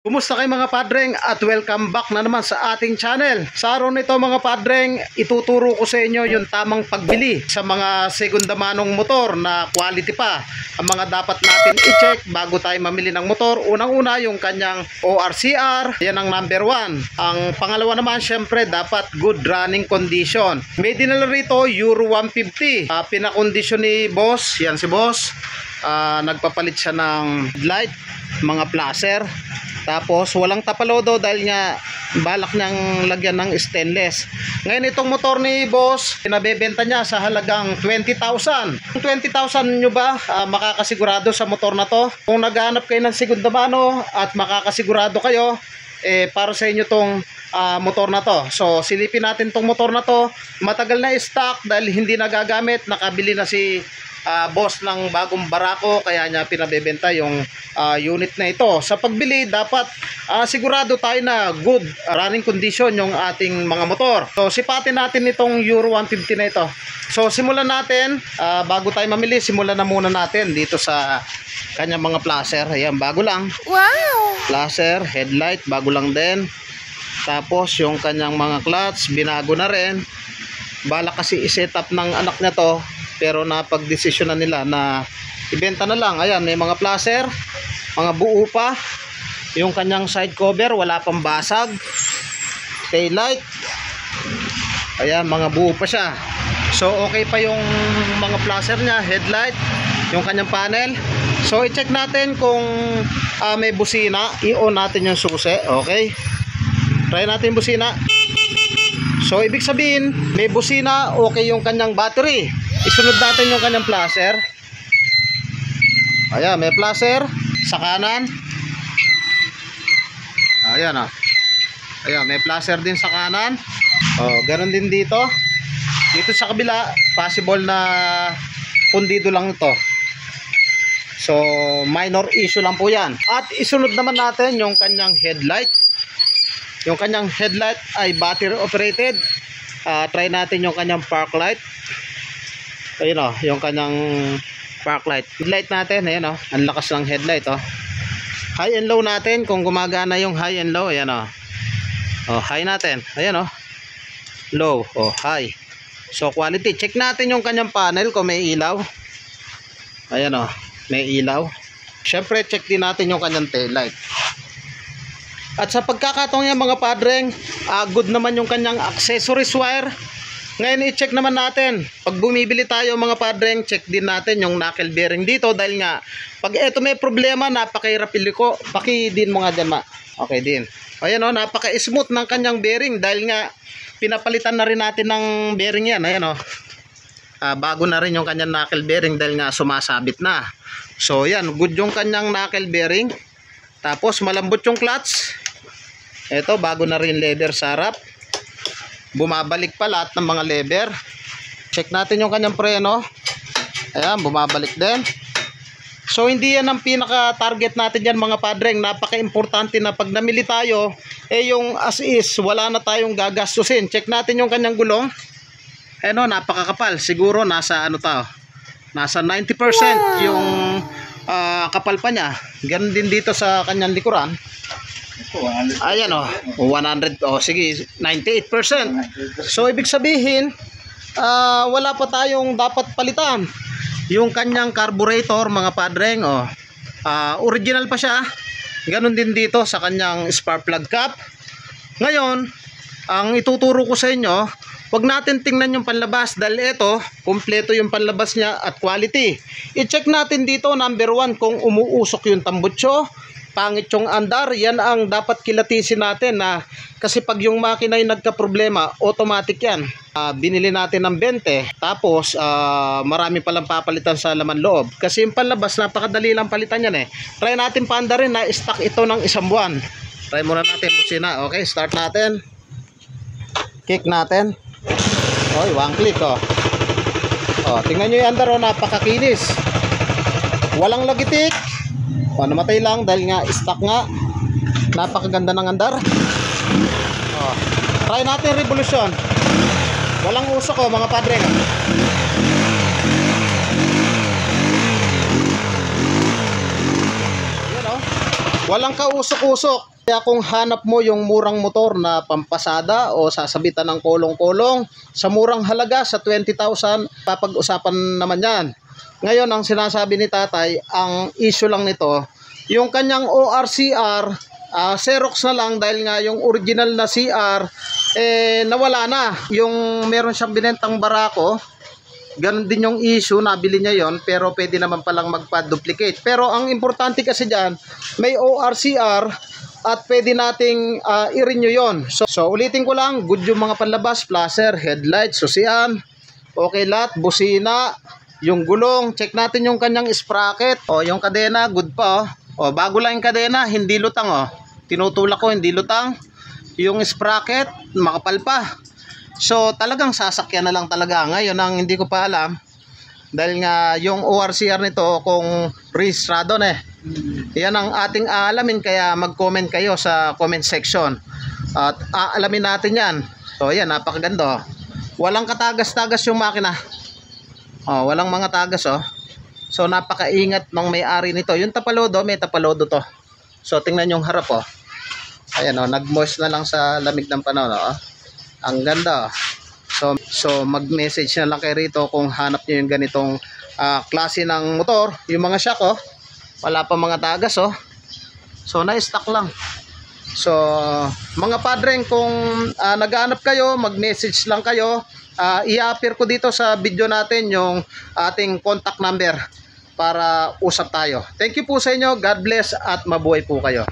Kumusta kayo mga padreng at welcome back na naman sa ating channel. Sa araw nito mga padreng, ituturo ko sa inyo yung tamang pagbili sa mga segunda manong motor na quality pa. Ang mga dapat natin i-check bago tayo mamili ng motor. Unang-una yung kanyang ORCR, yan ang number 1. Ang pangalawa naman syempre dapat good running condition. May dinala rito Euro 150. Pinakondisyon ni boss, yan si boss. Nagpapalit siya ng light, mga placer. Tapos walang tapalodo dahil nga balak niyang lagyan ng stainless. Ngayon itong motor ni boss, pinabebenta niya sa halagang 20,000. Kung 20,000 nyo ba makakasigurado sa motor na to? Kung naghahanap kayo ng segunda mano at makakasigurado kayo, para sa inyo tong motor na to. So silipin natin tong motor na to. Matagal na stock dahil hindi nagagamit. Nakabili na si boss ng bagong barako, kaya niya pinabebenta yung unit na ito. Sa pagbili dapat sigurado tayo na good running condition yung ating mga motor. So sipatin natin itong Euro 150 na ito. So simulan natin, bago tayo mamili, simulan na muna natin dito sa kanyang mga placer. Ayan, bago lang. Wow! Placer, headlight, bago lang din. Tapos yung kanyang mga clutch, binago na rin. Balak kasi i-set up ng anak niya to, pero napag-desisyon na nila na ibenta na lang. Ayan, may mga placer, mga buo pa. Yung kanyang side cover wala pang basag. Tail light, ayan, mga buo pa siya. So okay pa yung mga placer niya, headlight, yung kanyang panel. So i-check natin kung may busina. I-on natin yung susi. Okay, try natin busina. So ibig sabihin may busina, okay yung kanyang battery. Isunod natin yung kanyang placer. Ayan, may placer sa kanan. Ayan ah. Ayan, may placer din sa kanan. Oh, ganun din dito. Dito sa kabila, possible na pundido lang ito. So minor issue lang po yan. At isunod naman natin yung kanyang headlight. Yung kanyang headlight ay battery operated. Try natin yung kanyang park light. Ayun o, yung kanyang park light. Headlight natin, ayun o, ang lakas ng headlight o. High and low natin, kung gumagana yung high and low, ayan o. O, high natin, ayan o. Low, o, high. So quality, check natin yung kanyang panel kung may ilaw. Ayan o, may ilaw. Syempre check din natin yung kanyang tail light. At sa pagkakataon niya mga padreng, good naman yung kanyang accessories wire. Ngayon i-check naman natin. Pag bumibili tayo mga padreng, check din natin yung knuckle bearing dito. Dahil nga, pag ito may problema, napakahirap iliko. Paki-din mo nga dyan ma. Okay din. Ayan o, napaka-smooth ng kanyang bearing. Dahil nga, pinapalitan na rin natin ng bearing yan. Ayan o. Bago na rin yung kanyang knuckle bearing dahil nga sumasabit na. So yan, good yung kanyang knuckle bearing. Tapos malambot yung clutch. Ito, bago na rin lever sa harap. Bumabalik pa lahat ng mga lever. Check natin yung kanyang preno. Ayan, bumabalik din. So hindi yan ang pinaka-target natin yan mga padreng. Napaka-importante na pag namili tayo, yung as is, wala na tayong gagastusin. Check natin yung kanyang gulong. Ano, napakakapal. Siguro nasa ano tao, nasa 90% yung kapal pa niya. Ganun din dito sa kanyang likuran. Ayan o, 100, sige, 98%. So ibig sabihin, wala pa tayong dapat palitan. Yung kanyang carburetor mga padreng, original pa siya. Ganun din dito sa kanyang spark plug cap. Ngayon, ang ituturo ko sa inyo, wag natin tingnan yung panlabas dahil ito, kumpleto yung panlabas niya at quality. I-check natin dito number 1 kung umuusok yung tambutso, pangit yung andar. Yan ang dapat kilatisin natin na kasi pag yung makina ay nagka-problema, automatic yan. Binili natin ng 20, tapos marami palang papalitan sa laman loob. Kasi yung panlabas, napakadali lang palitan yan eh. Try natin paanda rin na stock ito ng 1 buwan. Try muna natin busina. Okay, start natin. Kick natin. Oy, one click oh. Tingnan nyo yung andar oh, napakakinis. Walang lagitik. Namatay lang dahil nga stock nga. Napakaganda ng andar. Try natin revolution. Walang usok oh mga padre. Yan oh. Walang kausok-usok. Kaya kung hanap mo yung murang motor na pampasada o sasabitan ng kolong-kolong sa murang halaga sa 20,000, papag-usapan naman yan. Ngayon, ang sinasabi ni tatay, ang issue lang nito, yung kanyang ORCR, Xerox na lang dahil nga yung original na CR, nawala na. Yung meron siyang binentang barako, ganun din yung issue, nabili niya yon pero pwede naman palang magpa-duplicate. Pero ang importante kasi dyan, may ORCR, at pwede nating i-renew yon. So ulitin ko lang, good yung mga panlabas, flasher, headlight, susian, okay lahat, busina, yung gulong, check natin yung kanyang sprocket, o yung kadena, good pa o bago lang yung kadena, hindi lutang tinutulak ko, hindi lutang, yung sprocket, makapal pa. So talagang sasakyan na lang talaga. Ngayon ang hindi ko pa alam, dahil nga yung ORCR nito kung rehistrado na yan ang ating aalamin, kaya mag-comment kayo sa comment section at aalamin natin yan. So yan, napakaganda walang katagas-tagas yung makina, walang mga tagas so napakaingat ng may-ari nito. Yung tapalodo, may tapalodo to. So tingnan yung harap ayan nag-moist na lang sa lamig ng panahon ang ganda so mag-message na lang kayo rito kung hanap nyo yung ganitong klase ng motor. Yung mga shock wala pa mga tagas so na-stock lang. So mga padreng, kung naghahanap kayo, mag-message lang kayo. I-appear ko dito sa video natin yung ating contact number para usap tayo. Thank you po sa inyo, God bless at mabuhay po kayo.